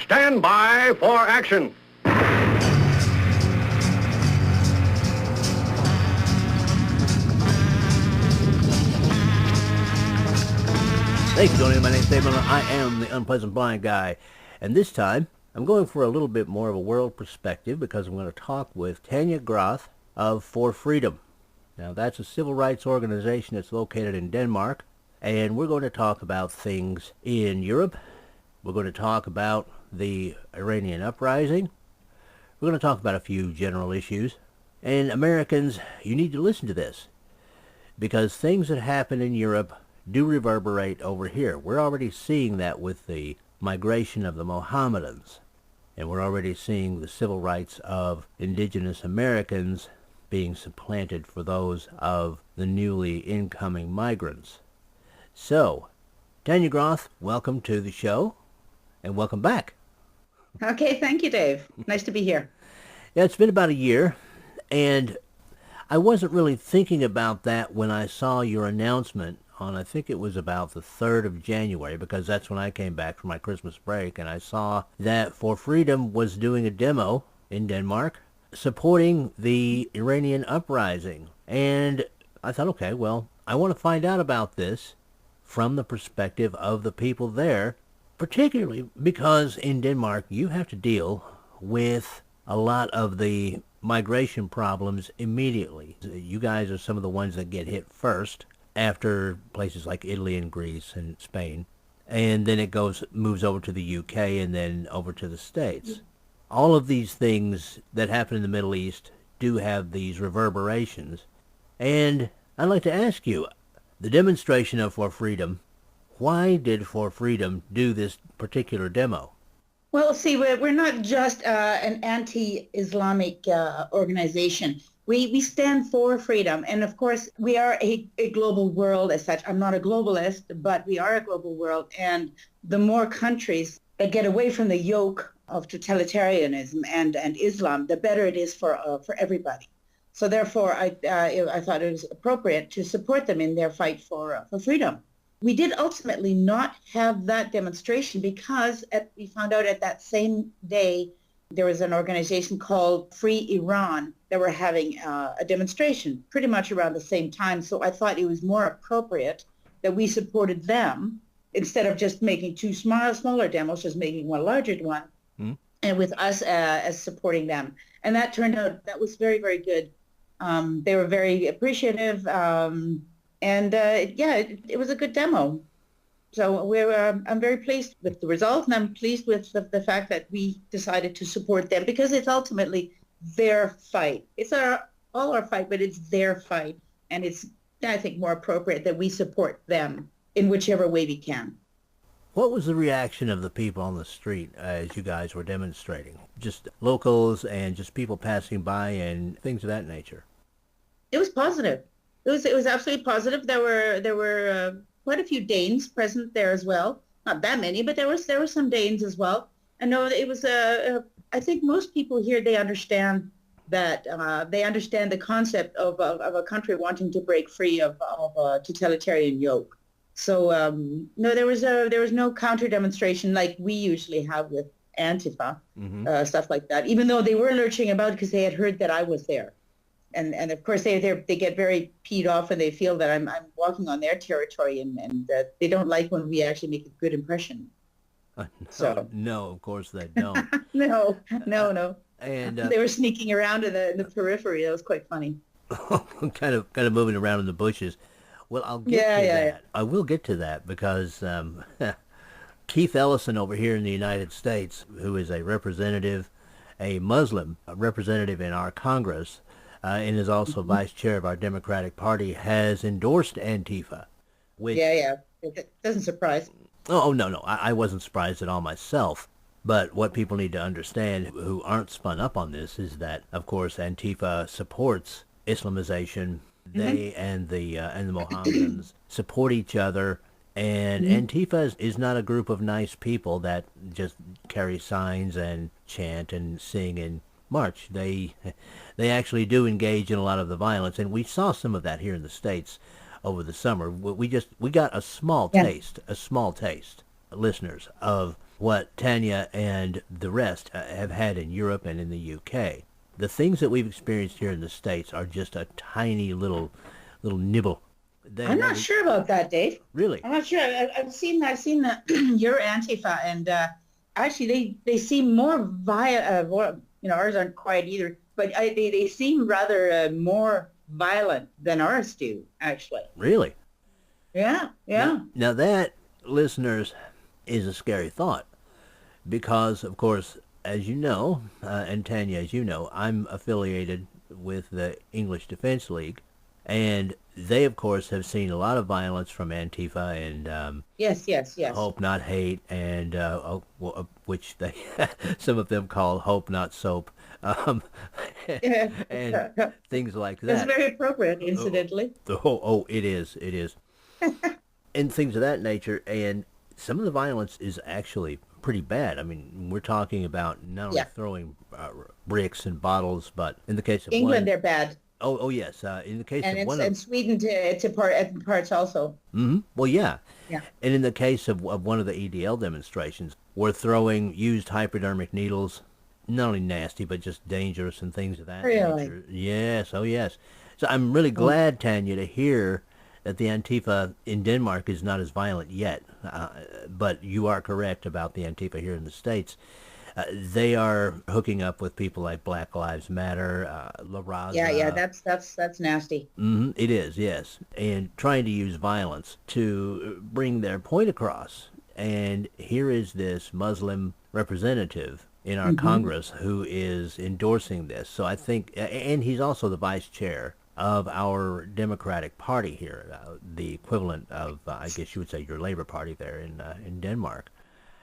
Stand by for action. Thanks for joining me. My name's Dave Miller. I am the Unpleasant Blind Guy. And this time, I'm going for a little bit more of a world perspective because I'm going to talk with Tania Groth of For Freedom. Now, that's a civil rights organization that's located in Denmark. And we're going to talk about things in Europe. We're going to talk about the Iranian uprising. We're going to talk about a few general issues. And Americans, you need to listen to this because things that happen in Europe do reverberate over here. We're already seeing that with the migration of the Mohammedans, and we're already seeing the civil rights of indigenous Americans being supplanted for those of the newly incoming migrants. So, Tania Groth, welcome to the show, and welcome back. Okay, thank you, Dave. Nice to be here. Yeah, it's been about a year, and I wasn't really thinking about that when I saw your announcement on, I think it was about the 3rd of January, because that's when I came back from my Christmas break, and I saw that For Freedom was doing a demo in Denmark supporting the Iranian uprising. And I thought, okay, well, I want to find out about this from the perspective of the people there, particularly because in Denmark you have to deal with a lot of the migration problems immediately. You guys are some of the ones that get hit first, after places like Italy and Greece and Spain. And then it moves over to the UK and then over to the States. All of these things that happen in the Middle East do have these reverberations. And I'd like to ask you, the demonstration of For Freedom, why did For Freedom do this particular demo? Well, see, we're not just an anti-Islamic organization. We stand for freedom. And of course, we are a global world as such. I'm not a globalist, but we are a global world. And the more countries that get away from the yoke of totalitarianism and Islam, the better it is for everybody. So therefore, I thought it was appropriate to support them in their fight for freedom. We did ultimately not have that demonstration because we found out at that same day there was an organization called Free Iran that were having a demonstration pretty much around the same time. So I thought it was more appropriate that we supported them instead of just making two smaller demos, just making one larger one, and with us as supporting them. And that turned out, that was very, very good. They were very appreciative. It was a good demo. So I'm very pleased with the result, and I'm pleased with the fact that we decided to support them because it's ultimately their fight. It's all our fight, but it's their fight, and it's, I think, more appropriate that we support them in whichever way we can. What was the reaction of the people on the street as you guys were demonstrating? Just locals and just people passing by and things of that nature? It was positive. It was absolutely positive. There were quite a few Danes present there as well. Not that many, but there were some Danes as well. And no, it was I think most people here, they understand that they understand the concept of a country wanting to break free of a totalitarian yoke. So no, there was no counter demonstration like we usually have with Antifa, stuff like that. Even though they were lurching about because they had heard that I was there. And of course they get very peed off and they feel that I'm walking on their territory and they don't like when we actually make a good impression. No, of course they don't. No. And they were sneaking around in the periphery. That was quite funny. kind of moving around in the bushes. Well, I'll get to that. Yeah. I will get to that because Keith Ellison over here in the United States, who is a representative, a Muslim representative in our Congress, and is also vice chair of our Democratic Party, has endorsed Antifa. Which, it doesn't surprise. Oh, no, I wasn't surprised at all myself. But what people need to understand who aren't spun up on this is that, of course, Antifa supports Islamization. They and the Mohammedans support each other, and Antifa is not a group of nice people that just carry signs and chant and sing and march. They actually do engage in a lot of the violence, and we saw some of that here in the States over the summer. We got a small taste, listeners, of what Tania and the rest have had in Europe and in the UK. The things that we've experienced here in the States are just a tiny little nibble. I'm not sure about that, Dave. Really? I'm not sure. I've seen the your Antifa, and actually they seem more violent. Ours aren't quite either, but they seem rather more violent than ours do, actually. Really? Yeah, yeah. Now that, listeners, is a scary thought because, of course, as you know, and Tania, as you know, I'm affiliated with the English Defense League, and they, of course, have seen a lot of violence from Antifa and yes. Hope Not Hate, and which they some of them call Hope Not Soap, and things like that. That's very appropriate, incidentally. It is, and things of that nature. And some of the violence is actually pretty bad. I mean, we're talking about not only throwing bricks and bottles, but in the case of England, they're bad. Oh yes. In the case of one and Sweden to parts also. Mm-hmm. Well, yeah. Yeah. And in the case of one of the EDL demonstrations, we're throwing used hypodermic needles, not only nasty but just dangerous and things of that nature. Yes. Oh yes. So I'm really glad, Tania, to hear that the Antifa in Denmark is not as violent yet. But you are correct about the Antifa here in the States. They are hooking up with people like Black Lives Matter, La Raza. Yeah, that's nasty. Mm-hmm, it is, yes, and trying to use violence to bring their point across. And here is this Muslim representative in our Congress who is endorsing this. So I think, and he's also the vice chair of our Democratic Party here, the equivalent of, I guess you would say, your Labor Party there in Denmark.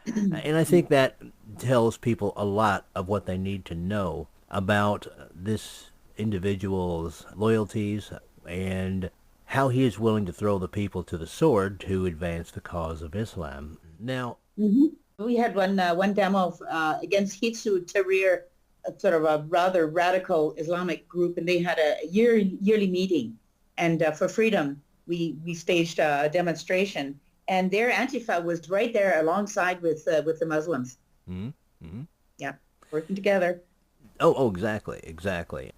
And I think that tells people a lot of what they need to know about this individual's loyalties and how he is willing to throw the people to the sword to advance the cause of Islam. Now, we had one demo against Hizb Tahrir, a sort of a rather radical Islamic group, and they had a yearly meeting. And for freedom, we staged a demonstration. And their Antifa was right there alongside with the Muslims. Yeah, working together. Oh, exactly.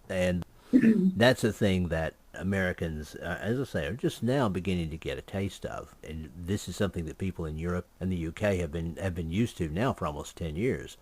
And that's the thing that Americans, as I say, are just now beginning to get a taste of. And this is something that people in Europe and the UK have been used to now for almost 10 years.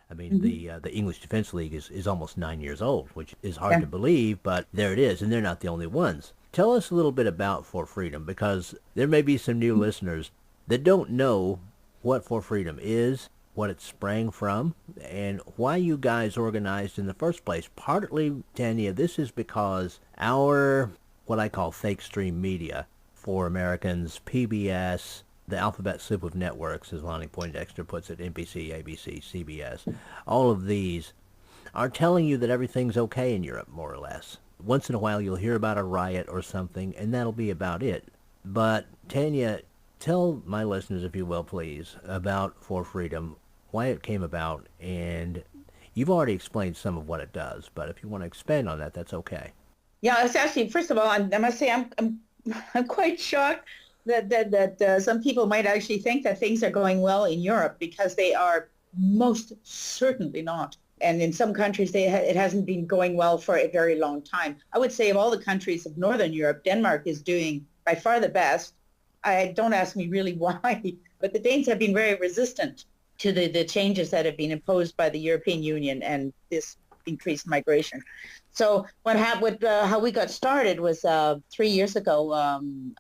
I mean, the English Defense League is almost 9 years old, which is hard to believe, but there it is, and they're not the only ones. Tell us a little bit about For Freedom, because there may be some new listeners that don't know what For Freedom is, what it sprang from, and why you guys organized in the first place. Partly, Tania, this is because our, what I call fake stream media for Americans, PBS, the alphabet soup of networks, as Lonnie Poindexter puts it, NBC, ABC, CBS, all of these are telling you that everything's okay in Europe, more or less. Once in a while you'll hear about a riot or something, and that'll be about it. But, Tania, tell my listeners, if you will, please, about For Freedom, why it came about, and you've already explained some of what it does, but if you want to expand on that, that's okay. Yeah, it's actually, first of all, I must say I'm quite shocked that some people might actually think that things are going well in Europe, because they are most certainly not. And in some countries, it hasn't been going well for a very long time. I would say of all the countries of Northern Europe, Denmark is doing by far the best. Don't ask me really why, but the Danes have been very resistant to the changes that have been imposed by the European Union and this increased migration. So how we got started was 3 years ago,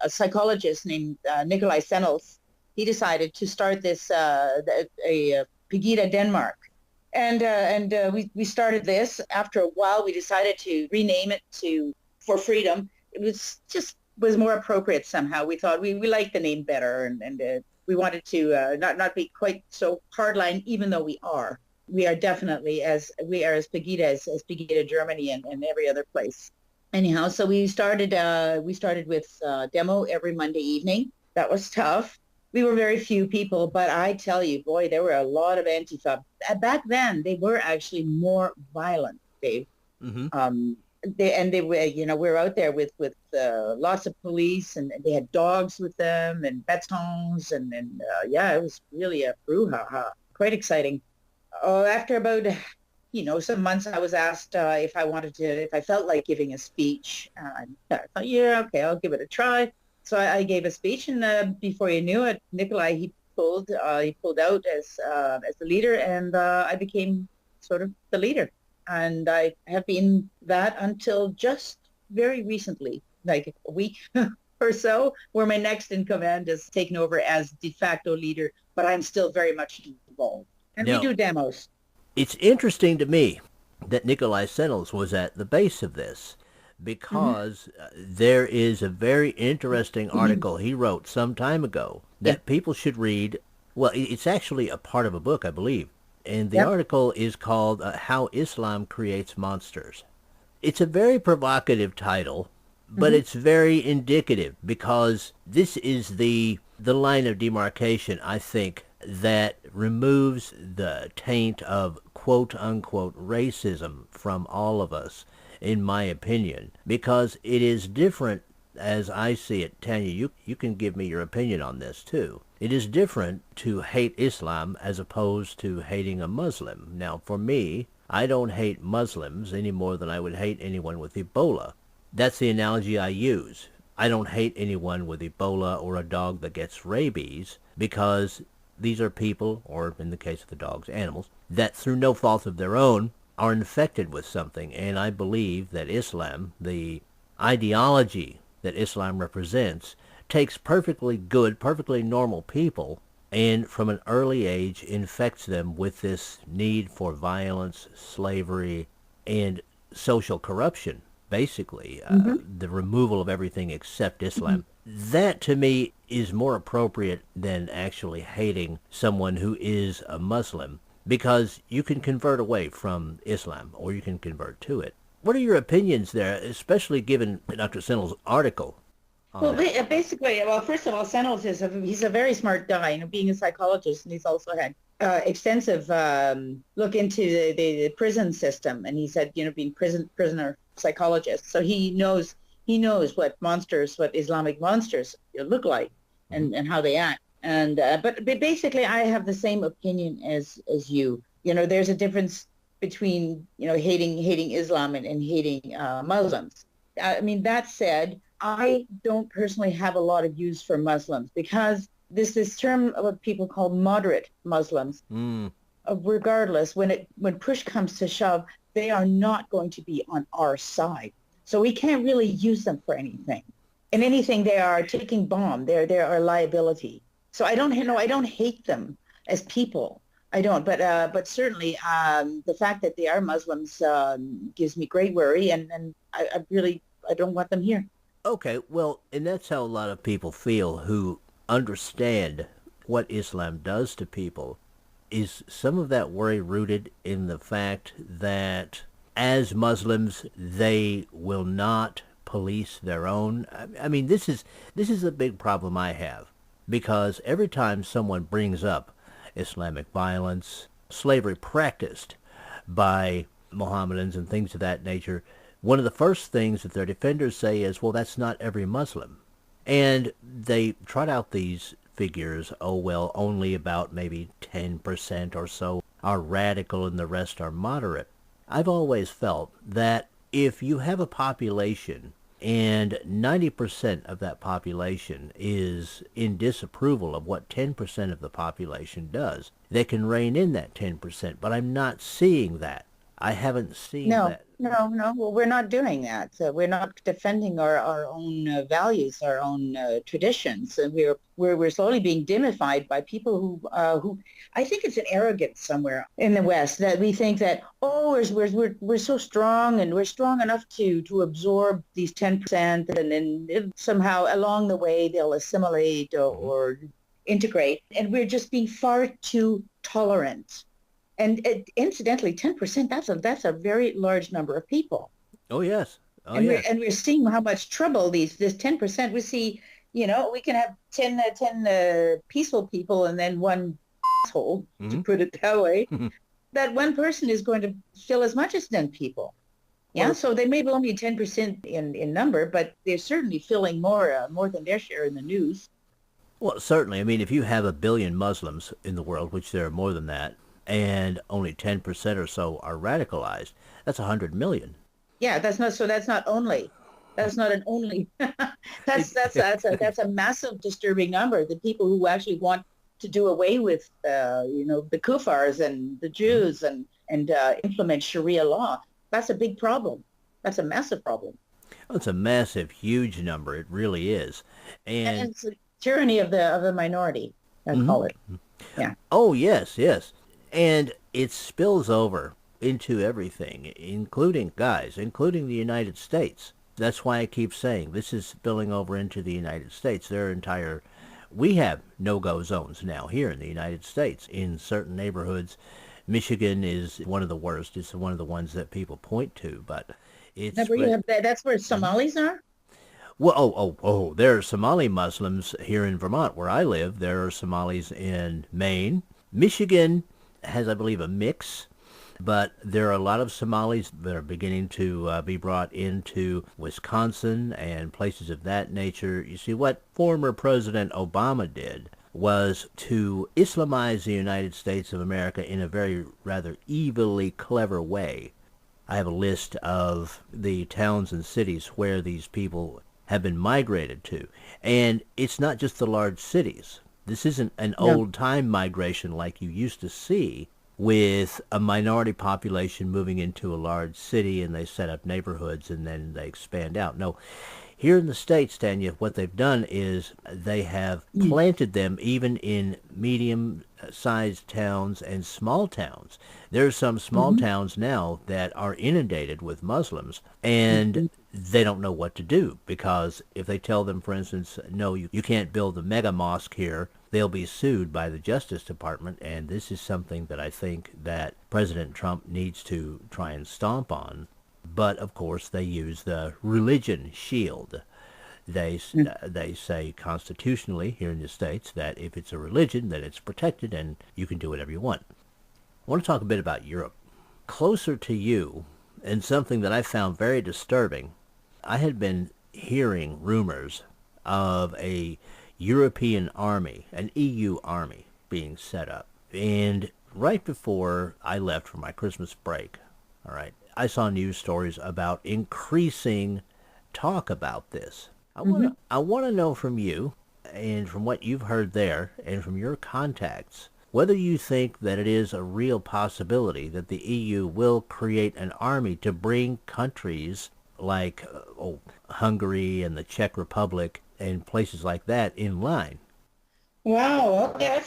a psychologist named Nikolai Sennels, he decided to start this Pegida Denmark. And we started this. After a while, we decided to rename it to For Freedom. It was more appropriate somehow. We thought we liked the name better, and we wanted to not be quite so hardline, even though we are. We are definitely as Pegida as Pegida Germany and every other place. Anyhow, so we started with demo every Monday evening. That was tough. We were very few people, but I tell you, boy, there were a lot of Antifa. Back then, they were actually more violent, Dave. They were, we were out there with lots of police, and they had dogs with them and batons, and it was really a brouhaha. quite exciting. After about, some months, I was asked if I felt like giving a speech. I thought, yeah, okay, I'll give it a try. So I gave a speech, and before you knew it, Nikolai, he pulled out as the leader, and I became sort of the leader. And I have been that until just very recently, like a week or so, where my next in command is taken over as de facto leader, but I'm still very much involved. And we Now, do demos. it's interesting to me that Nikolai Sennels was at the base of this Hmm. because there is a very interesting article he wrote some time ago Yeah. that people should read. Well, it's actually a part of a book, I believe. And the Yep. article is called How Islam Creates Monsters. It's a very provocative title, but Hmm. it's very indicative because this is the line of demarcation, I think, that removes the taint of quote unquote racism from all of us, in my opinion, because it is different as I see it. Tanya, you can give me your opinion on this too. It is different to hate Islam as opposed to hating a Muslim. Now, for me, I don't hate Muslims any more than I would hate anyone with Ebola. That's the analogy I use. I don't hate anyone with Ebola or a dog that gets rabies because these are people, or in the case of the dogs, animals, that through no fault of their own are infected with something. And I believe that Islam, the ideology that Islam represents, takes perfectly good, perfectly normal people and from an early age infects them with this need for violence, slavery, and social corruption, basically, Hmm. the removal of everything except Islam. That, to me, is more appropriate than actually hating someone who is a Muslim, because you can convert away from Islam, or you can convert to it. What are your opinions there, especially given Dr. Sennell's article on Well, that? basically, well, first of all, Sennels he's a very smart guy, being a psychologist, and he's also had extensive look into the prison system, and he said, being prisoner psychologist, so he knows what Islamic monsters look like Hmm. and how they act. And but basically, I have the same opinion as you. There's a difference between hating Islam and hating Muslims. I mean, that said, I don't personally have a lot of use for Muslims because this term of what people call moderate Muslims, Mm. regardless, when push comes to shove, they are not going to be on our side. So we can't really use them for anything. And anything they are taking bomb, they're a liability. So I don't hate them as people. I don't, but certainly the fact that they are Muslims gives me great worry, and I don't want them here. Okay, well, and that's how a lot of people feel who understand what Islam does to people. Is some of that worry rooted in the fact that as Muslims they will not police their own? I mean, this is a big problem I have because every time someone brings up Islamic violence, slavery practiced by Mohammedans and things of that nature, one of the first things that their defenders say is, well, that's not every Muslim. And they trot out these figures, oh, well, only about maybe 10% or so are radical and the rest are moderate. I've always felt that if you have a population and 90% of that population is in disapproval of what 10% of the population does, they can rein in that 10%, but I'm not seeing that. I haven't seen No, that. no, no. Well, we're not doing that. We're not defending our own values, our own traditions, and we're slowly being dimified by people who I think it's an arrogance somewhere in the West that we think that we're so strong and we're strong enough to absorb these 10%, and then somehow along the way they'll assimilate Hmm. or integrate, and we're just being far too tolerant. And incidentally, 10%, that's a very large number of people. Oh, yes. Oh, And we're yes. and we're seeing how much trouble this 10%. We see, we can have 10 peaceful people and then one asshole, to Hmm. put it that way. That one person is going to fill as much as 10 people. Yeah, Well, so they may be only 10% in number, but they're certainly filling more than their share in the news. Well, certainly. I mean, if you have 1 billion Muslims in the world, which there are more than that, and only 10% or so are radicalized, that's 100 million. Yeah, that's not only. That's not an only. That's a massive disturbing number. The people who actually want to do away with the kuffars and the Jews and implement Sharia law. That's a big problem. That's a massive problem. Well, it's a massive, huge number. It really is. And And it's the tyranny of the minority, I mhm. call it. Yeah. Oh, yes, yes. And it spills over into everything, including the United States. That's why I keep saying this is spilling over into the United States. We have no-go zones now here in the United States in certain neighborhoods. Michigan is one of the worst. It's one of the ones that people point to, but it's Remember, that's where Somalis are? well, there are Somali Muslims here in Vermont, where I live. There are Somalis in Maine. Michigan has, I believe, a mix, but there are a lot of Somalis that are beginning to be brought into Wisconsin and places of that nature. You see, what former President Obama did was to Islamize the United States of America in a very rather evilly clever way. I have a list of the towns and cities where these people have been migrated to. And it's not just the large cities. This isn't an No. old-time migration like you used to see with a minority population moving into a large city and they set up neighborhoods and then they expand out. No, here in the States, Tanya, what they've done is they have planted them even in medium-sized towns and small towns. There are some small towns now that are inundated with Muslims, and they don't know what to do, because if they tell them, for instance, no, you can't build a mega mosque here, they'll be sued by the Justice Department, and this is something that I think that President Trump needs to try and stomp on. But, of course, they use the religion shield. They say constitutionally here in the States that if it's a religion, that it's protected and you can do whatever you want. I want to talk a bit about Europe. Closer to you, and something that I found very disturbing, I had been hearing rumors of a European army, an EU army, being set up. And right before I left for my Christmas break, all right, I saw news stories about increasing talk about this. I want to know from you, and from what you've heard there, and from your contacts, whether you think that it is a real possibility that the EU will create an army to bring countries like Hungary and the Czech Republic and places like that in line. Wow, okay,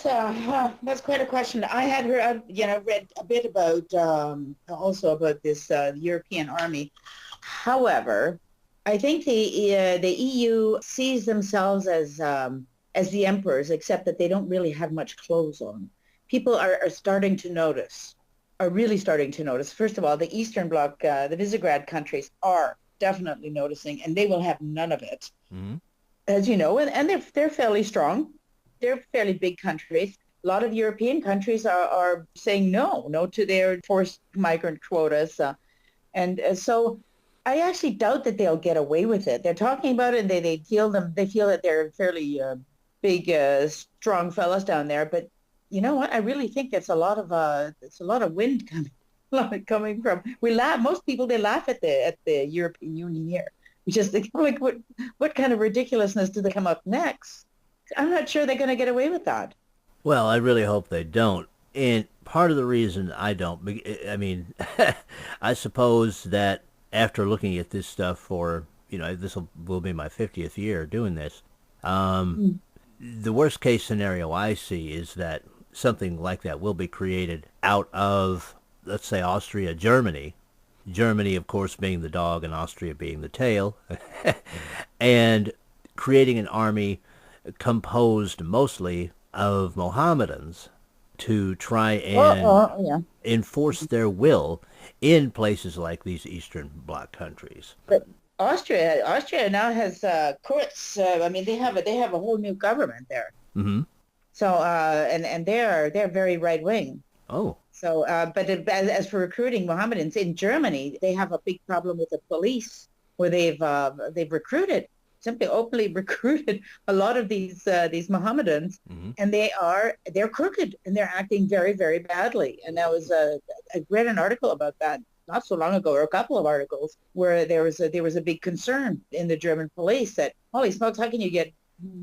that's quite a question. I had heard, read a bit about also about this European army. However, I think the EU sees themselves as the emperors, except that they don't really have much clothes on. People are starting to notice, are really starting to notice. First of all, the Eastern Bloc, the Visegrad countries are definitely noticing, and they will have none of it, as you know, and they're fairly strong. They're fairly big countries. A lot of European countries are saying no to their forced migrant quotas. So I actually doubt that they'll get away with it. They're talking about it, and they feel that they're fairly big, strong fellas down there. But you know what? I really think it's a lot of wind coming from. Most people, they laugh at the European Union here, which is like what kind of ridiculousness do they come up next? I'm not sure they're going to get away with that. Well, I really hope they don't. And part of the reason I don't, I mean, I suppose that after looking at this stuff for, this will be my 50th year doing this, the worst case scenario I see is that something like that will be created out of, let's say, Austria, Germany. Germany, of course, being the dog and Austria being the tail. And creating an army composed mostly of Mohammedans to try and enforce their will in places like these Eastern Bloc countries. But Austria now has courts. I mean, they have a whole new government there. Mm-hmm. So and they're very right wing. Oh. So but as for recruiting Mohammedans in Germany, they have a big problem with the police, where they've recruited simply openly recruited a lot of these Mohammedans, and they're crooked and they're acting very, very badly. And that was I read an article about that not so long ago, or a couple of articles, where there was a big concern in the German police that, holy smokes, how can you get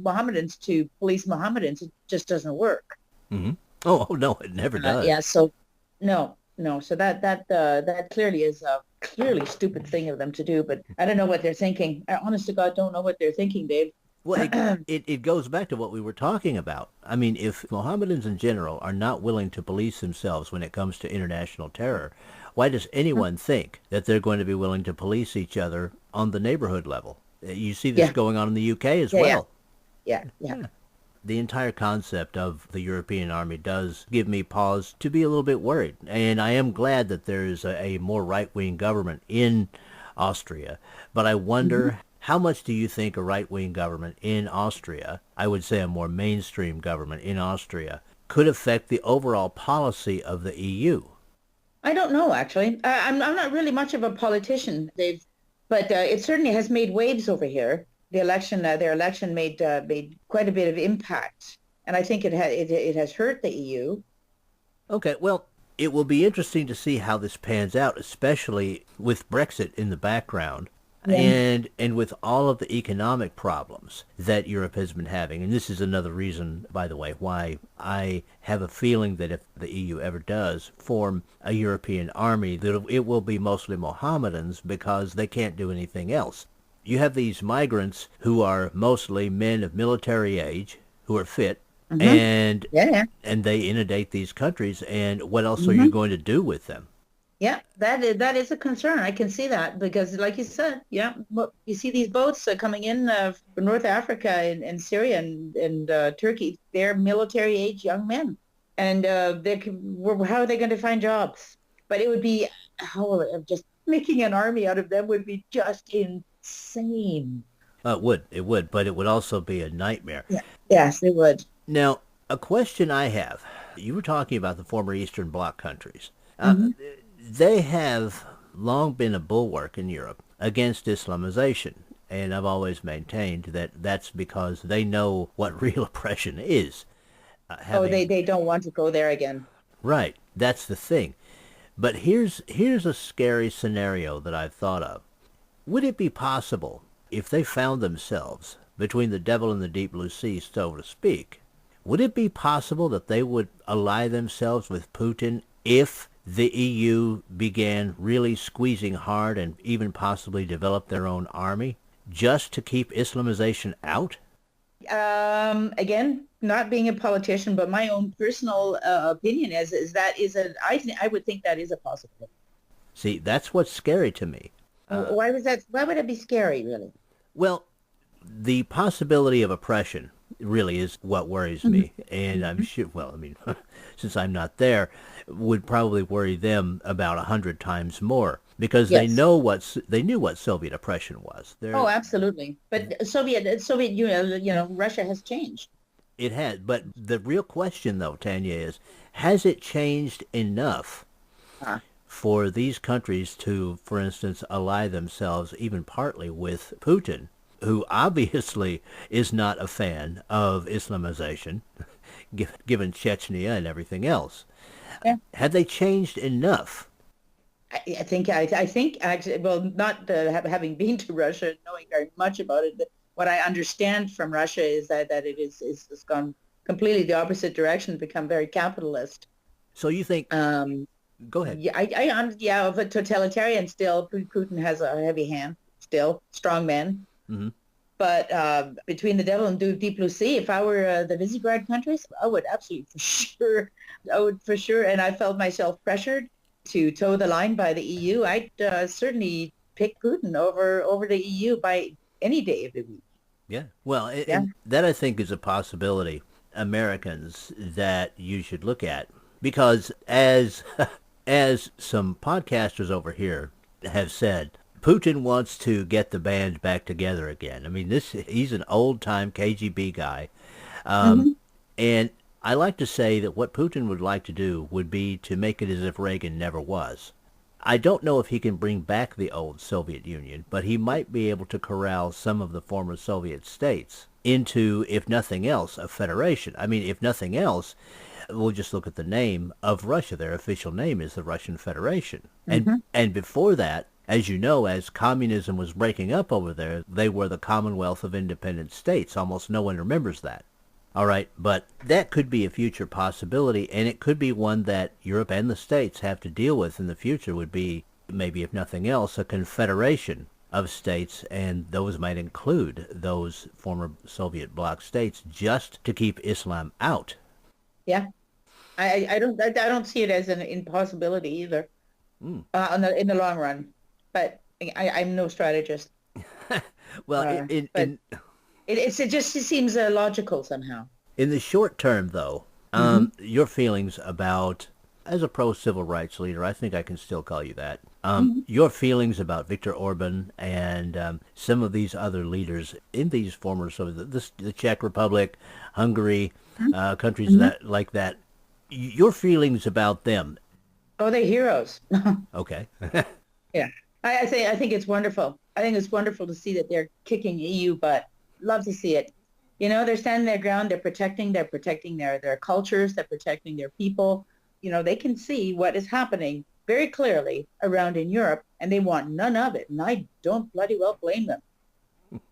Mohammedans to police Mohammedans? It just doesn't work. Hmm. Oh, no, it never does. Yeah, so no, no. So that clearly is a clearly stupid thing of them to do, but I don't know what they're thinking. I honest to God don't know what they're thinking, Dave. Well, it goes back to what we were talking about. I mean, if Mohammedans in general are not willing to police themselves when it comes to international terror, why does anyone think that they're going to be willing to police each other on the neighborhood level? You see this Yeah. going on in the UK as Yeah, well. Yeah. The entire concept of the European army does give me pause to be a little bit worried. And I am glad that there is a more right-wing government in Austria. But I wonder, how much do you think a right-wing government in Austria, I would say a more mainstream government in Austria, could affect the overall policy of the EU? I don't know, actually. I'm not really much of a politician, Dave, but it certainly has made waves over here. Their election made quite a bit of impact, and I think it has hurt the EU. Okay, well, it will be interesting to see how this pans out, especially with Brexit in the background. Yeah. And with all of the economic problems that Europe has been having, and this is another reason, by the way, why I have a feeling that if the EU ever does form a European army, that it will be mostly Mohammedans because they can't do anything else. You have these migrants who are mostly men of military age, who are fit, and Yeah. and they inundate these countries, and what else are you going to do with them? Yeah, that is a concern. I can see that because, like you said, yeah, you see these boats coming in from North Africa and Syria and Turkey. They're military age young men, and how are they going to find jobs? But it would be, just making an army out of them would be just insane. It would, but it would also be a nightmare. Yeah. Yes, it would. Now, a question I have. You were talking about the former Eastern Bloc countries. They have long been a bulwark in Europe against Islamization, and I've always maintained that that's because they know what real oppression is. They don't want to go there again. Right, that's the thing. But here's a scary scenario that I've thought of. Would it be possible, if they found themselves between the devil and the deep blue sea, so to speak, would it be possible that they would ally themselves with Putin if the EU began really squeezing hard and even possibly develop their own army just to keep Islamization out? Again, not being a politician, but my own personal opinion I would think that is a possibility. See, that's what's scary to me. Why was that? Why would it be scary, really? Well, the possibility of oppression really is what worries me. And I'm sure, well, I mean, since I'm not there, would probably worry them about 100 times more because Yes. they knew what Soviet oppression was. Oh, absolutely. But Soviet Union, Russia has changed. It had, but the real question, though, Tanya, is has it changed enough for these countries to, for instance, ally themselves even partly with Putin, who obviously is not a fan of Islamization, given Chechnya and everything else? Yeah. Had they changed enough? I think actually, well, not having been to Russia, knowing very much about it, what I understand from Russia is that it's gone completely the opposite direction, become very capitalist. So you think? Go ahead. Yeah, of a totalitarian still. Putin has a heavy hand still, strong men. Mm-hmm. But between the devil and deep blue sea, if I were the Visegrad countries, I would absolutely for sure, and I felt myself pressured to toe the line by the EU. I'd certainly pick Putin over the EU by any day of the week. Yeah. Well, that I think is a possibility, Americans, that you should look at. Because as some podcasters over here have said, Putin wants to get the band back together again. I mean, he's an old-time KGB guy. And I like to say that what Putin would like to do would be to make it as if Reagan never was. I don't know if he can bring back the old Soviet Union, but he might be able to corral some of the former Soviet states into, if nothing else, a federation. I mean, if nothing else, we'll just look at the name of Russia. Their official name is the Russian Federation. And before that, as you know, as communism was breaking up over there, they were the Commonwealth of Independent States. Almost no one remembers that. All right, but that could be a future possibility, and it could be one that Europe and the States have to deal with in the future, would be, maybe if nothing else, a confederation of states, and those might include those former Soviet bloc states, just to keep Islam out. Yeah, I don't see it as an impossibility either, in the long run. But I'm no strategist. Well, it just seems logical somehow. In the short term, though, your feelings about, as a pro-civil rights leader, I think I can still call you that, your feelings about Viktor Orban and some of these other leaders in these former, so the Czech Republic, Hungary, countries like that, your feelings about them. Oh, they're heroes. Okay. Yeah, I think it's wonderful. I think it's wonderful to see that they're kicking EU butt. Love to see it. You know, they're standing their ground. They're protecting their cultures. They're protecting their people. You know, they can see what is happening very clearly around in Europe, and they want none of it. And I don't bloody well blame them,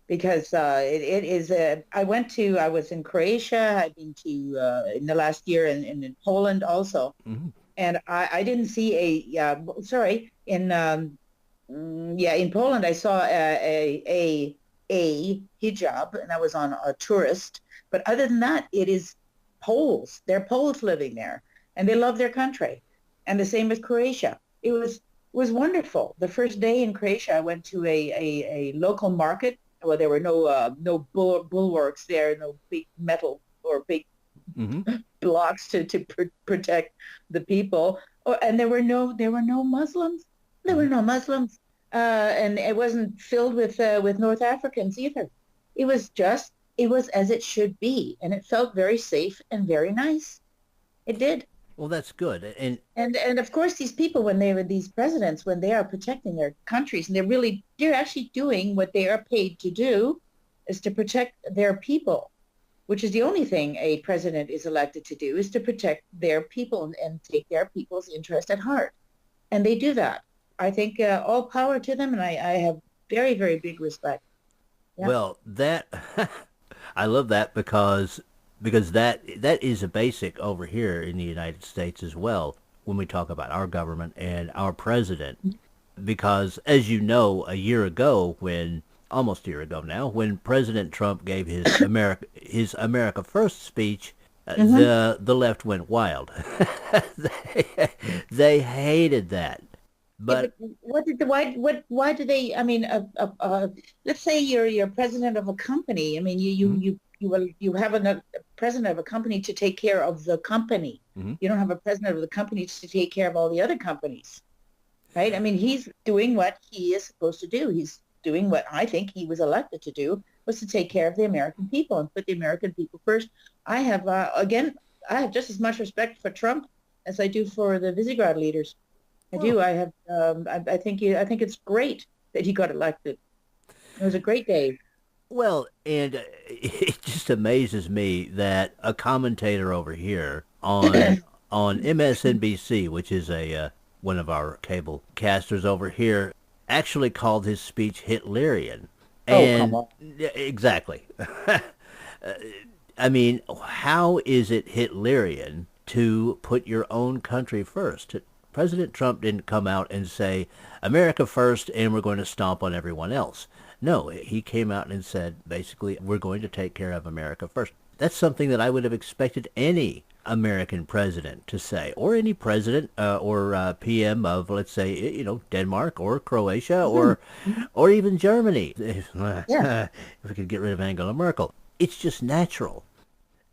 because it is. I was in Croatia. I've been to in the last year in Poland also, and I didn't see in Poland I saw a hijab, and I was on a tourist. But other than that, it is Poles. They're Poles living there, and they love their country. And the same with Croatia. It was wonderful. The first day in Croatia, I went to a local market. Well, there were no bulwarks there, no big metal or big blocks to protect the people. And there were no Muslims. There were no Muslims. And it wasn't filled with North Africans either. It was as it should be, and it felt very safe and very nice. It did. Well, that's good. And of course, these people, these presidents, when they are protecting their countries, and they're actually doing what they are paid to do, is to protect their people, which is the only thing a president is elected to do, is to protect their people and take their people's interest at heart. And they do that. I think all power to them, and I have very, very big respect. Yeah. Well, I love that because that is a basic over here in the United States as well when we talk about our government and our president. Because, as you know, almost a year ago now, when President Trump gave his America First speech, the left went wild. They hated that. But why do they? I mean, let's say you're president of a company. I mean, you have a president of a company to take care of the company. You don't have a president of the company to take care of all the other companies, right? I mean, he's doing what he is supposed to do. He's doing what I think he was elected to do, was to take care of the American people and put the American people first. I have just as much respect for Trump as I do for the Visegrad leaders. I do. I have. I think it's great that he got elected. It was a great day. Well, and it just amazes me that a commentator over here on MSNBC, which is one of our cable casters over here, actually called his speech Hitlerian. Come on. Exactly. I mean, how is it Hitlerian to put your own country first? President Trump didn't come out and say, America first, and we're going to stomp on everyone else. No, he came out and said, basically, we're going to take care of America first. That's something that I would have expected any American president to say, or any president or PM of, let's say, Denmark or Croatia or even Germany. If we could get rid of Angela Merkel. It's just natural.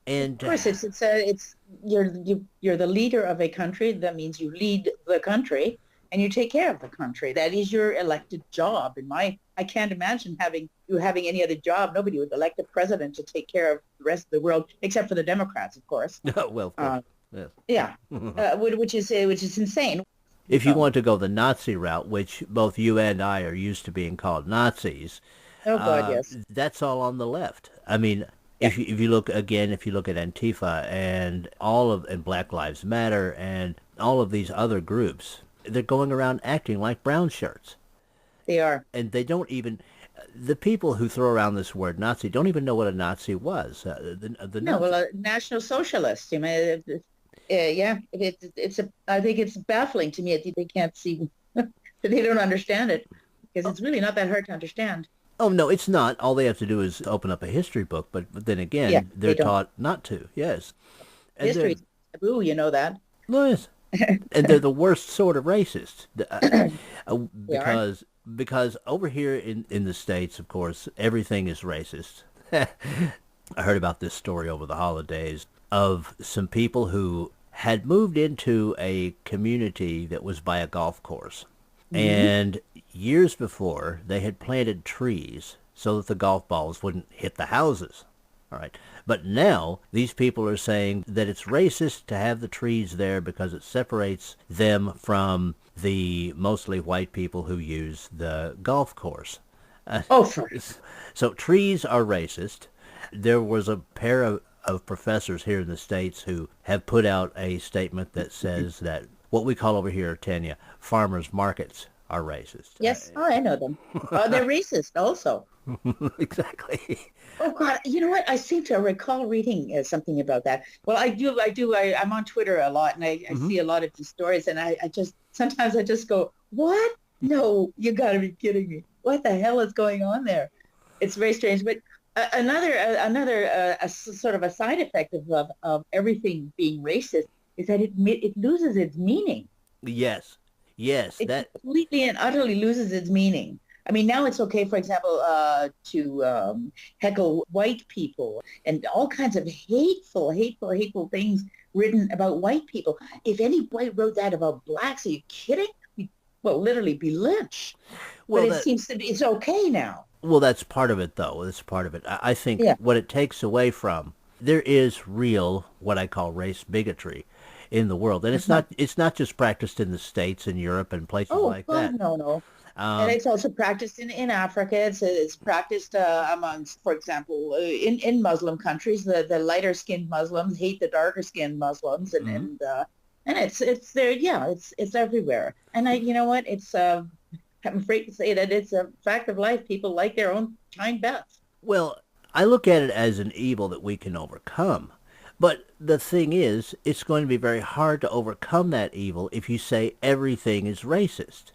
And of course, it's you're the leader of a country. That means you lead the country and you take care of the country. That is your elected job. I can't imagine having any other job. Nobody would elect a president to take care of the rest of the world, except for the Democrats, of course. Well, of course. Yeah, which is insane. if you want to go the Nazi route, which both you and I are used to being called Nazis, Oh God, yes. that's all on the left. I mean, Yeah. if you look again, if you look at Antifa and and Black Lives Matter and all of these other groups, they're going around acting like brown shirts. They are. And they don't even, the people who throw around this word Nazi don't even know what a Nazi was. The No, Nazi, well, a National Socialist. I mean, I think it's baffling to me that they can't see, that they don't understand it, because it's really not that hard to understand. oh no, it's not. All they have to do is open up a history book, but then again, Yeah, they're they don't. taught not to. Yes, and History is taboo, you know that. yes, and they're the worst sort of racist They are. because over here in the States, of course, everything is racist. I heard about this story over the holidays of some people who had moved into a community that was by a golf course. And years before, they had planted trees so that the golf balls wouldn't hit the houses. All right. But now these people are saying that it's racist to have the trees there because it separates them from the mostly white people who use the golf course. Oh, for So trees are racist. There was a pair of professors here in the States who have put out a statement that says that what we call over here, Tania, farmers markets are racist. yes. Oh, I know them. They're racist also. Exactly. Oh God, you know what? I seem to recall reading something about that. Well, I do. I'm on Twitter a lot, and I see a lot of these stories, and I just sometimes I just go, "What? No, you got to be kidding me! What the hell is going on there?" It's very strange. But another sort of a side effect of everything being racist is that it loses its meaning. Yes. Yes. It That. completely and utterly loses its meaning. I mean, now it's okay, for example, to heckle white people and all kinds of hateful things written about white people. If any white wrote that about blacks, are you kidding? Well, literally be lynched. Well, But it seems to be, it's okay now. Well, that's part of it, though. That's part of it. I think Yeah. what it takes away from, there is real, what I call race bigotry in the world. And it's not just practiced in the States and Europe and places Oh, like God, that. no. And it's also practiced in Africa. It's practiced amongst, for example, in Muslim countries. The lighter skinned Muslims hate the darker skinned Muslims, and it's there. Yeah, it's everywhere. And you know what? I'm afraid to say that it's a fact of life. People like their own kind best. Well, I look at it as an evil that we can overcome. But the thing is, it's going to be very hard to overcome that evil if you say everything is racist.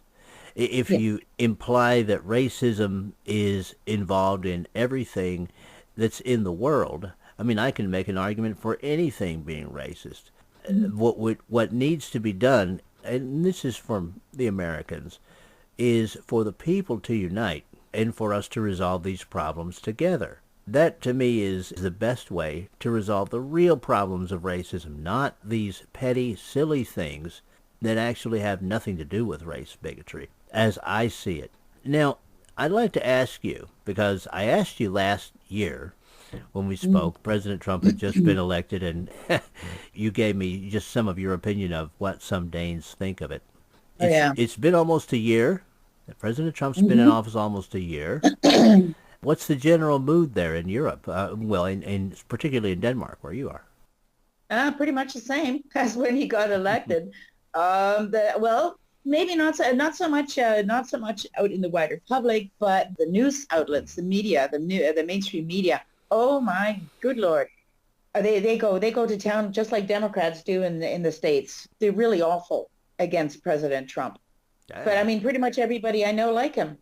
If Yeah. you imply that racism is involved in everything that's in the world, I mean, I can make an argument for anything being racist. What needs to be done, and this is from the Americans, is for the people to unite and for us to resolve these problems together. That, to me, is the best way to resolve the real problems of racism, not these petty, silly things that actually have nothing to do with race bigotry, as I see it. Now, I'd like to ask you, because I asked you last year when we spoke, President Trump had just been elected, and you gave me just some of your opinion of what some Danes think of it. Oh, yeah. It's been almost a year. President Trump's been in office almost a year. What's the general mood there in Europe? Well, in particularly in Denmark, where you are. Pretty much the same as when he got elected. Maybe not so much out in the wider public, but the news outlets, the media, the mainstream media. Oh my good Lord, they go to town just like Democrats do in the States. They're really awful against President Trump. But I mean, pretty much everybody I know like him.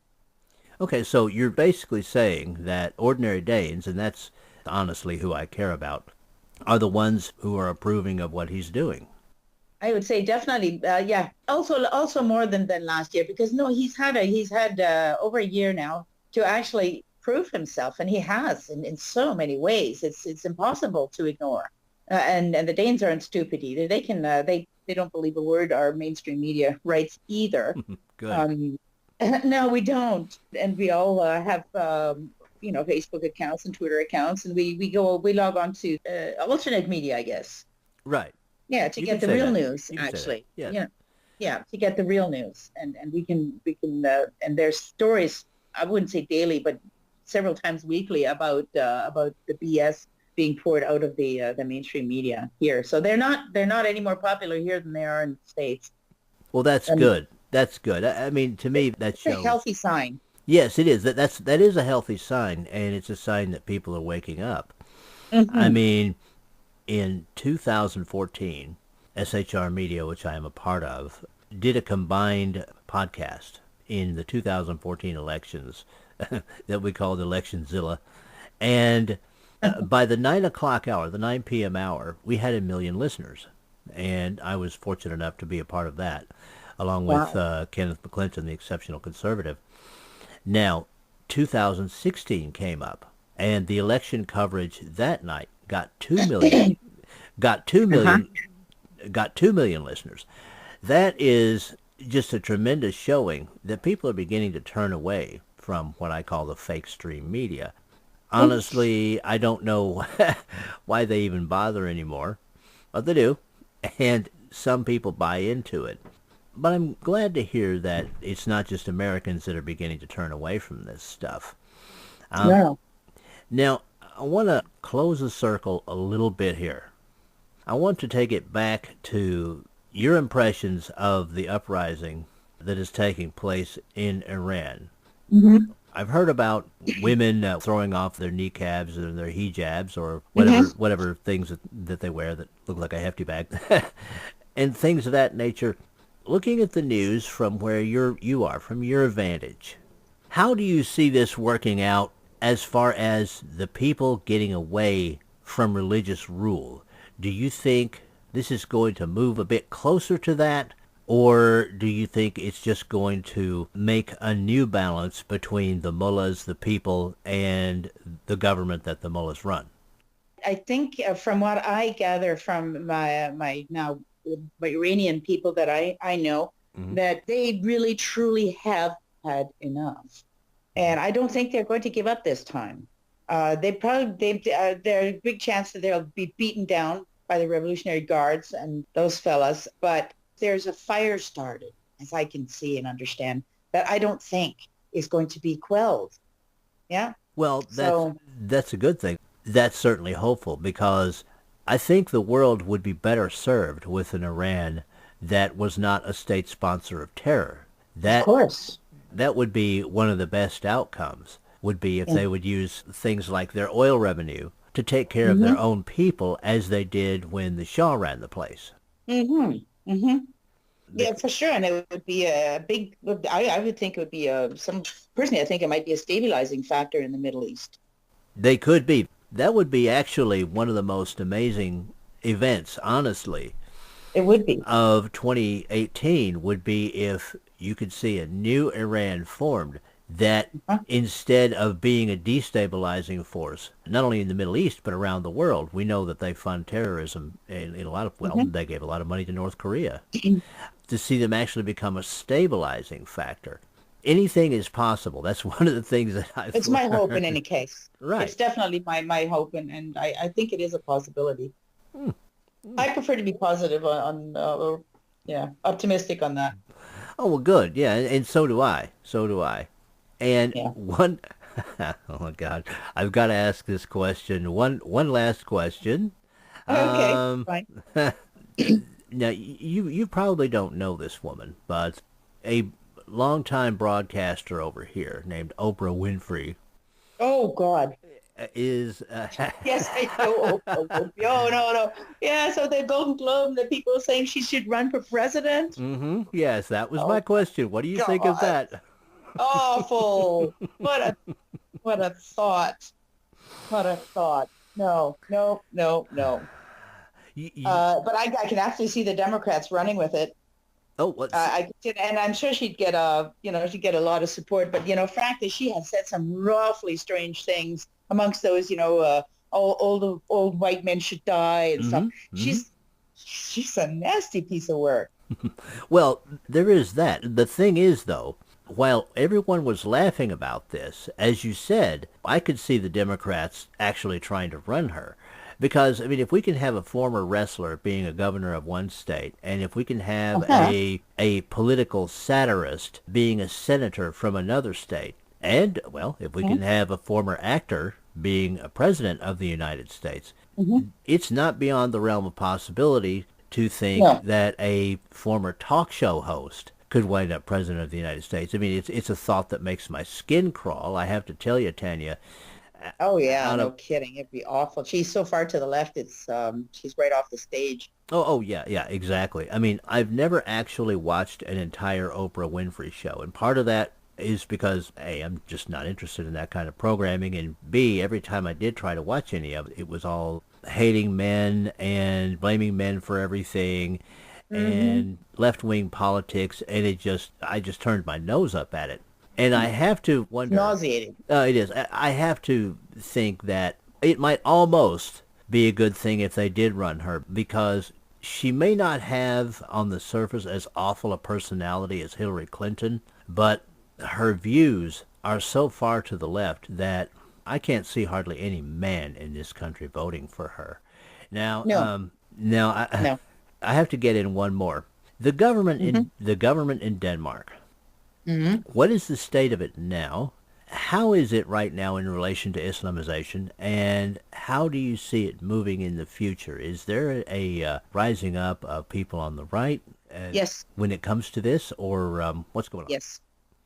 Okay, so you're basically saying that ordinary Danes, and that's honestly who I care about, are the ones who are approving of what he's doing. I would say definitely, yeah. Also more than last year, because no, he's had over a year now to actually prove himself, and he has in so many ways. It's impossible to ignore. And the Danes aren't stupid either. They don't believe a word our mainstream media writes either. Good. No, we don't, and we all have Facebook accounts and Twitter accounts, and we log on to alternate media, I guess. Right. Yeah, to You get can the say real that. news, You can say actually. that. Yes. to get the real news, and we can and there's stories, I wouldn't say daily, but several times weekly about the BS being poured out of the mainstream media here. So they're not any more popular here than they are in the States. Well, that's good. That's good. I mean, to me, that shows a healthy sign. Yes, it is. That is a healthy sign, and it's a sign that people are waking up. Mm-hmm. I mean, in 2014, SHR Media, which I am a part of, did a combined podcast in the 2014 elections that we called Electionzilla. And by the 9 o'clock hour, the 9 p.m. hour, we had 1 million listeners. And I was fortunate enough to be a part of that, along with Kenneth McClinton, the exceptional conservative. Now, 2016 came up, and the election coverage that night got 2 million, got 2 million listeners. That is just a tremendous showing that people are beginning to turn away from what I call the fake stream media. Honestly, I don't know why they even bother anymore, but they do, and some people buy into it. But I'm glad to hear that it's not just Americans that are beginning to turn away from this stuff. No. Now, I want to close the circle a little bit here. I want to take it back to your impressions of the uprising that is taking place in Iran. Mm-hmm. I've heard about women throwing off their niqabs and their hijabs or whatever things that they wear that look like a hefty bag, and things of that nature. Looking at the news from where you are, from your vantage, how do you see this working out as far as the people getting away from religious rule? Do you think this is going to move a bit closer to that, or do you think it's just going to make a new balance between the mullahs, the people, and the government that the mullahs run? I think from what I gather from my Iranian people that I know, that they really truly have had enough, and I don't think they're going to give up this time. There's a big chance that they'll be beaten down by the Revolutionary Guards and those fellas, but there's a fire started, as I can see and understand, that I don't think is going to be quelled. Yeah. Well, that's a good thing. That's certainly hopeful, because I think the world would be better served with an Iran that was not a state sponsor of terror. Of course. That would be one of the best outcomes, would be if they would use things like their oil revenue to take care of their own people, as they did when the Shah ran the place. Yeah, for sure. And it would be a big, I would think it would be personally, I think it might be a stabilizing factor in the Middle East. They could be. That would be actually one of the most amazing events, honestly. It would be. Of 2018 would be if you could see a new Iran formed that instead of being a destabilizing force, not only in the Middle East, but around the world, we know that they fund terrorism in a lot of, they gave a lot of money to North Korea. To see them actually become a stabilizing factor. Anything is possible. That's one of the things that I've It's my hope in any case. Right. It's definitely my hope, and I think it is a possibility. I prefer to be positive optimistic on that. Oh, well, good. Yeah, and so do I. And one, oh my God, I've got to ask this question. One last question. Okay, fine. Now, you probably don't know this woman, but a longtime broadcaster over here named Oprah Winfrey. Oh, God. Is yes, I know. No. Yeah, so the Golden Globe, the people saying she should run for president. Yes, that was my question. What do you think of that? Awful. What a thought. What a thought. No. But I can actually see the Democrats running with it. Oh, what's and I'm sure she'd get a lot of support. But frankly, she has said some awfully strange things amongst those. Old white men should die and stuff. She's a nasty piece of work. Well, there is that. The thing is, though, while everyone was laughing about this, as you said, I could see the Democrats actually trying to run her. Because, I mean, if we can have a former wrestler being a governor of one state, and if we can have Uh-huh. a political satirist being a senator from another state, and, well, if we Mhm. can have a former actor being a president of the United States, Mhm. it's not beyond the realm of possibility to think No. that a former talk show host could wind up president of the United States. I mean, it's a thought that makes my skin crawl. I have to tell you, Tanya, Oh yeah, out no of kidding. It'd be awful. She's so far to the left. It's she's right off the stage. oh yeah, yeah, exactly. I mean, I've never actually watched an entire Oprah Winfrey show, and part of that is because A, I'm just not interested in that kind of programming, and B, every time I did try to watch any of it, it was all hating men and blaming men for everything Mm-hmm. and left-wing politics, and I just turned my nose up at it. And I have to It's wonder, nauseating. it is, I have to think that it might almost be a good thing if they did run her, because she may not have on the surface as awful a personality as Hillary Clinton, but her views are so far to the left that I can't see hardly any man in this country voting for her. Now, No, now I, no. I have to get in one more. Mm-hmm. The government in Denmark. Mm-hmm. What is the state of it now? How is it right now in relation to Islamization, and how do you see it moving in the future? Is there a rising up of people on the right Yes, when it comes to this, or what's going on? yes,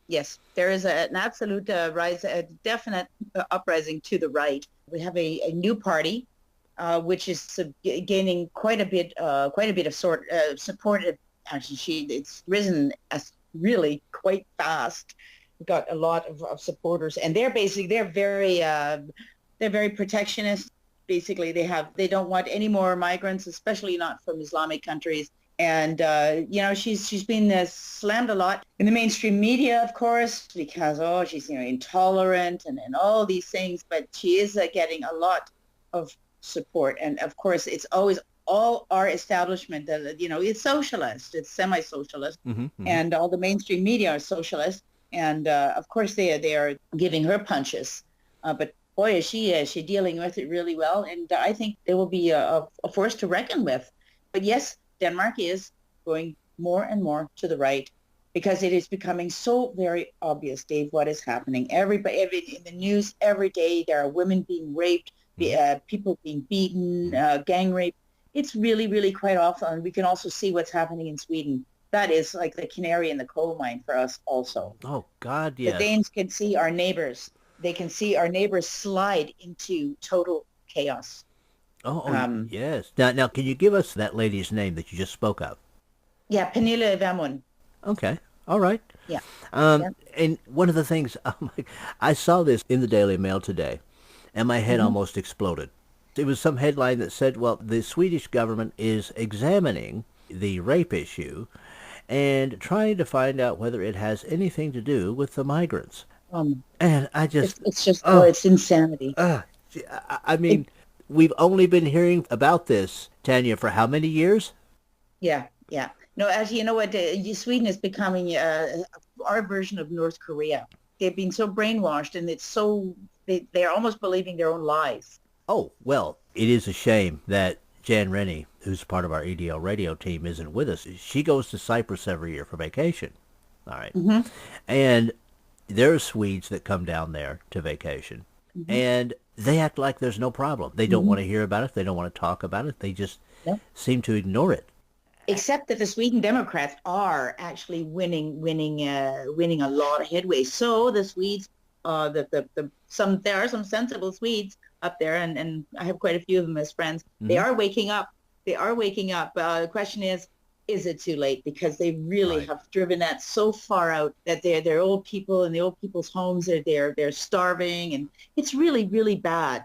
yes. There is an absolute rise, a definite uprising to the right. We have a new party, which is gaining quite a bit of support. Actually, it's risen as really quite fast. We've got a lot of supporters, and they're very protectionist. Basically, they don't want any more migrants, especially not from Islamic countries. And she's been slammed a lot in the mainstream media, of course, because she's intolerant and all these things. But she is getting a lot of support, and of course, it's always all our establishment that it's socialist, it's semi-socialist, Mm-hmm. and all the mainstream media are socialist, and of course they are giving her punches, but boy is she dealing with it really well, and I think they will be a force to reckon with. But yes, Denmark is going more and more to the right because it is becoming so very obvious, Dave, what is happening. In the news every day, there are women being raped, people being beaten, gang rape. It's really, really quite awful. And we can also see what's happening in Sweden. That is like the canary in the coal mine for us also. Oh God, The yes. Danes can see our neighbors. They can see our neighbors slide into total chaos. Um, Yes. Now, can you give us that lady's name that you just spoke of? yeah, Pernille Vermund. Okay. All right. Yeah, Um, yeah. and one of the things, I saw this in the Daily Mail today, and my head Mm-hmm. almost exploded. It was some headline that said, well, the Swedish government is examining the rape issue and trying to find out whether it has anything to do with the migrants. And I just, It's just, oh, it's insanity. I mean, we've only been hearing about this, Tanya, for how many years? Yeah, yeah. No, as you know what, Sweden is becoming our version of North Korea. They've been so brainwashed, and they're almost believing their own lies. Oh, well, it is a shame that Jan Rennie, who's part of our EDL radio team, isn't with us. She goes to Cyprus every year for vacation. All right. Mm-hmm. And there are Swedes that come down there to vacation, Mm-hmm. and they act like there's no problem. They don't Mm-hmm. want to hear about it. They don't want to talk about it. They just Yeah. seem to ignore it. Except that the Sweden Democrats are actually winning a lot of headway. So the Swedes, there are some sensible Swedes up there, and I have quite a few of them as friends. They Mhm. are waking up. They are waking up. The question is it too late? Because they really Right. have driven that so far out that they're old people in the old people's homes. They're starving, and it's really, really bad.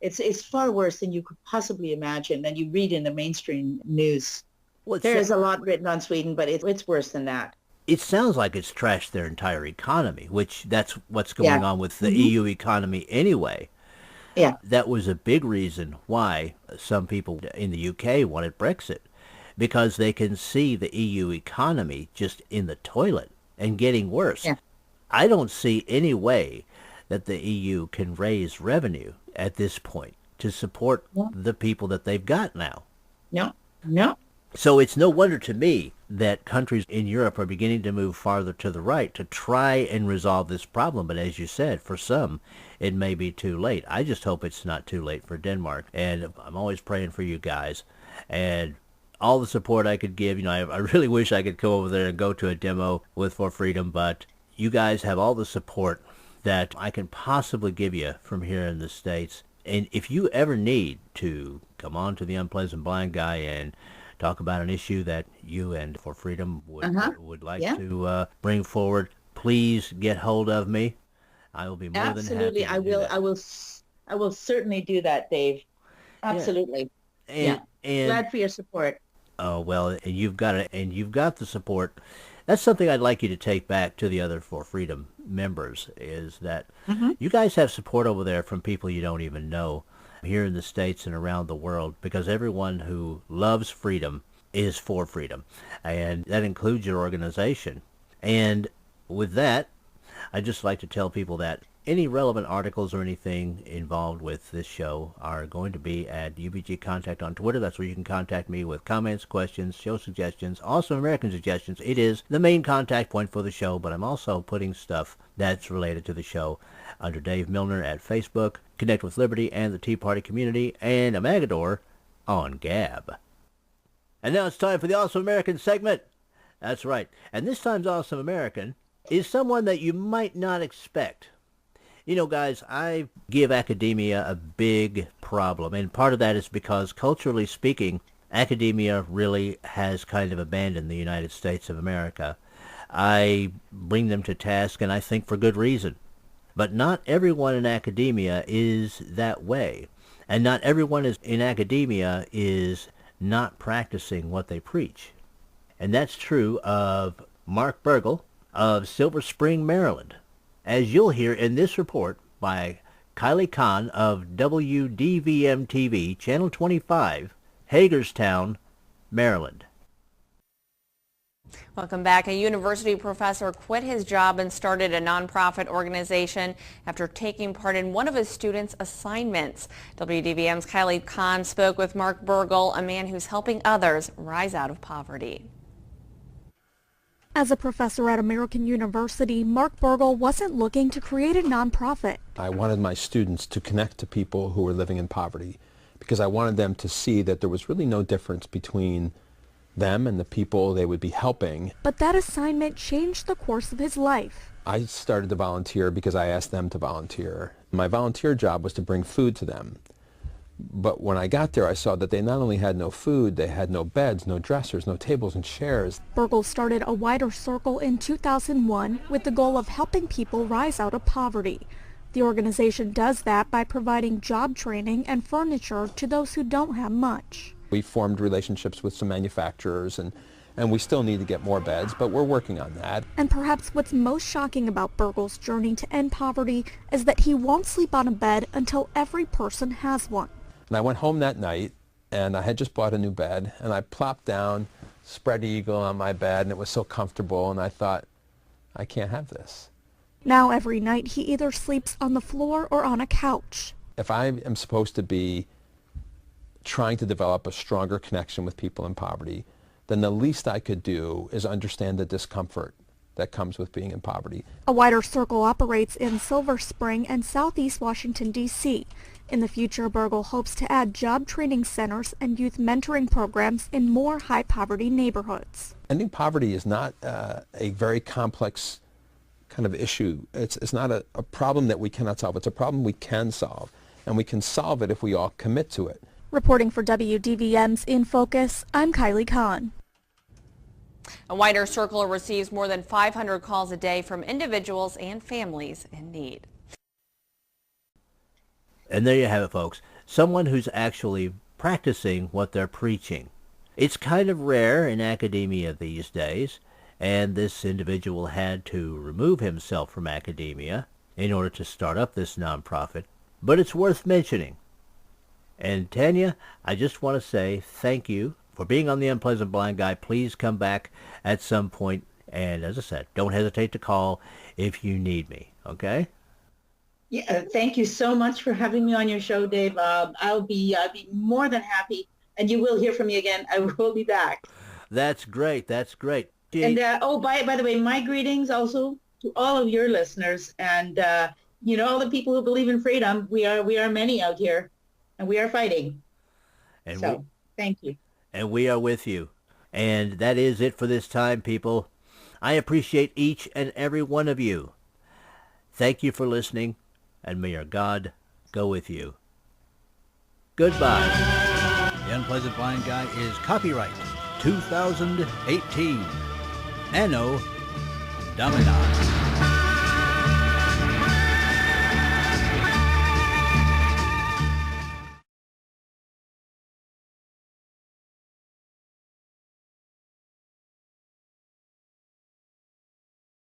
It's far worse than you could possibly imagine than you read in the mainstream news. Well, There is a lot written on Sweden, but it's worse than that. it sounds like it's trashed their entire economy, which that's what's Yeah. going on with the Mhm. EU economy anyway. Yeah. That was a big reason why some people in the UK wanted Brexit, because they can see the EU economy just in the toilet and getting worse. Yeah. I don't see any way that the EU can raise revenue at this point. to support the people that they've got now. No, no. So it's no wonder to me that countries in Europe are beginning to move farther to the right to try and resolve this problem. But as you said, for some, it may be too late. I just hope it's not too late for Denmark. And I'm always praying for you guys. And all the support I could give, I really wish I could go over there and go to a demo with For Freedom. But you guys have all the support that I can possibly give you from here in the States. And if you ever need to come on to the Unpleasant Blind Guy and talk about an issue that you and For Freedom would like to bring forward, please get hold of me. I will be more than happy to do that. I will certainly do that, Dave. Absolutely. And glad for your support. Oh, well, and you've got it, and you've got the support. That's something I'd like you to take back to the other For Freedom members, is that you guys have support over there from people you don't even know here in the States and around the world, because everyone who loves freedom is for freedom, and that includes your organization. And with that, I'd just like to tell people that any relevant articles or anything involved with this show are going to be at UBG Contact on Twitter. That's where you can contact me with comments, questions, show suggestions, also American suggestions. It is the main contact point for the show, but I'm also putting stuff that's related to the show under Dave Milner at Facebook, Connect with Liberty and the Tea Party Community, and Amagador on Gab. And now it's time for the Awesome American segment. That's right. And this time's Awesome American is someone that you might not expect. Guys, I give academia a big problem, and part of that is because, culturally speaking, academia really has kind of abandoned the United States of America. I bring them to task, and I think for good reason. But not everyone in academia is that way, and not everyone in academia is not practicing what they preach. And that's true of Mark Burgle of Silver Spring, Maryland, as you'll hear in this report by Kylie Kahn of WDVM-TV, Channel 25, Hagerstown, Maryland. Welcome back. A university professor quit his job and started a nonprofit organization after taking part in one of his students' assignments. WDVM's Kylie Kahn spoke with Mark Burgle, a man who's helping others rise out of poverty. As a professor at American University, Mark Burgle wasn't looking to create a nonprofit. I wanted my students to connect to people who were living in poverty because I wanted them to see that there was really no difference between them and the people they would be helping. But that assignment changed the course of his life. I started to volunteer because I asked them to volunteer. My volunteer job was to bring food to them. But when I got there, I saw that they not only had no food, they had no beds, no dressers, no tables and chairs. Burgle started a wider circle in 2001 with the goal of helping people rise out of poverty. The organization does that by providing job training and furniture to those who don't have much. We formed relationships with some manufacturers, and we still need to get more beds, but we're working on that. And perhaps what's most shocking about Burgle's journey to end poverty is that he won't sleep on a bed until every person has one. And I went home that night, and I had just bought a new bed, and I plopped down, spread eagle on my bed, and it was so comfortable, and I thought, I can't have this. Now every night he either sleeps on the floor or on a couch. If I am supposed to be trying to develop a stronger connection with people in poverty, then the least I could do is understand the discomfort that comes with being in poverty. A wider circle operates in Silver Spring and Southeast Washington, D.C. In the future, Burgle hopes to add job training centers and youth mentoring programs in more high-poverty neighborhoods. Ending poverty is not a very complex kind of issue. It's not a problem that we cannot solve. It's a problem we can solve, and we can solve it if we all commit to it. Reporting for WDVM's In Focus, I'm Kylie Kahn. A wider circle receives more than 500 calls a day from individuals and families in need. And there you have it, folks. Someone who's actually practicing what they're preaching. It's kind of rare in academia these days, and this individual had to remove himself from academia in order to start up this nonprofit, but it's worth mentioning. And Tania, I just want to say thank you for being on the Unpleasant Blind Guy. Please come back at some point, and as I said, don't hesitate to call if you need me, okay? Yeah, thank you so much for having me on your show, Dave. I'll be more than happy, and you will hear from me again. I will be back. That's great. That's great. And by the way, my greetings also to all of your listeners, and all the people who believe in freedom. We are many out here, and we are fighting. And so thank you. And we are with you. And that is it for this time, people. I appreciate each and every one of you. Thank you for listening, and may your God go with you. Goodbye. The Unpleasant Blind Guy is copyright 2018. Anno Domini.